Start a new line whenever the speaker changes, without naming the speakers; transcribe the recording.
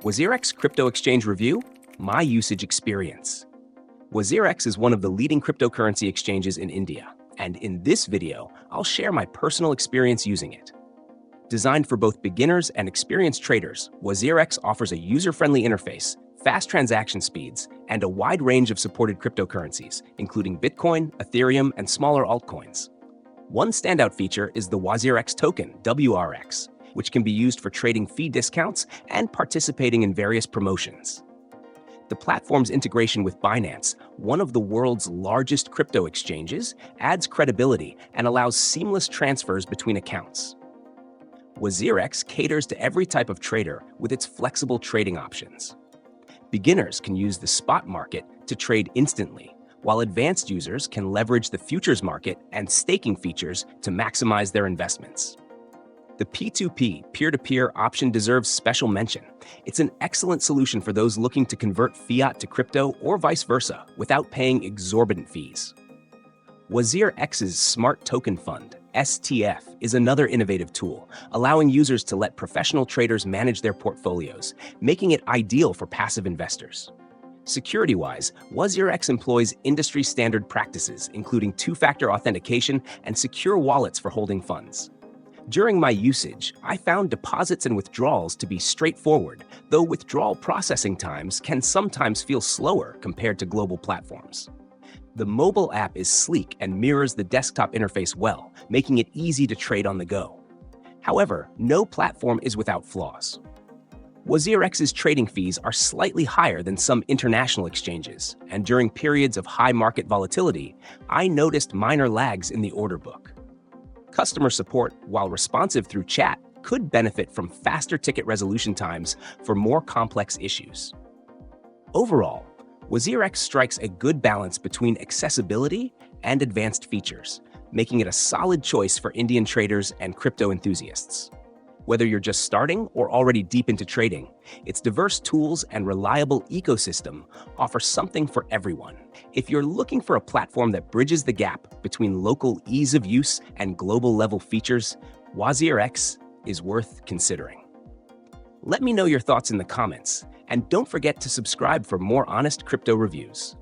WazirX Crypto Exchange Review, My Usage Experience. WazirX is one of the leading cryptocurrency exchanges in India, and in this video, I'll share my personal experience using it. Designed for both beginners and experienced traders, WazirX offers a user-friendly interface, fast transaction speeds, and a wide range of supported cryptocurrencies, including Bitcoin, Ethereum, and smaller altcoins. One standout feature is the WazirX token, WRX, which can be used for trading fee discounts and participating in various promotions. The platform's integration with Binance, one of the world's largest crypto exchanges, adds credibility and allows seamless transfers between accounts. WazirX caters to every type of trader with its flexible trading options. Beginners can use the spot market to trade instantly, while advanced users can leverage the futures market and staking features to maximize their investments. The P2P peer-to-peer option deserves special mention. It's an excellent solution for those looking to convert fiat to crypto or vice versa without paying exorbitant fees. WazirX's Smart Token Fund, STF, is another innovative tool, allowing users to let professional traders manage their portfolios, making it ideal for passive investors. Security-wise, WazirX employs industry-standard practices, including two-factor authentication and secure wallets for holding funds. During my usage, I found deposits and withdrawals to be straightforward, though withdrawal processing times can sometimes feel slower compared to global platforms. The mobile app is sleek and mirrors the desktop interface well, making it easy to trade on the go. However, no platform is without flaws. WazirX's trading fees are slightly higher than some international exchanges, and during periods of high market volatility, I noticed minor lags in the order book. Customer support, while responsive through chat, could benefit from faster ticket resolution times for more complex issues. Overall, WazirX strikes a good balance between accessibility and advanced features, making it a solid choice for Indian traders and crypto enthusiasts. Whether you're just starting or already deep into trading, its diverse tools and reliable ecosystem offer something for everyone. If you're looking for a platform that bridges the gap between local ease of use and global-level features, WazirX is worth considering. Let me know your thoughts in the comments, and don't forget to subscribe for more honest crypto reviews.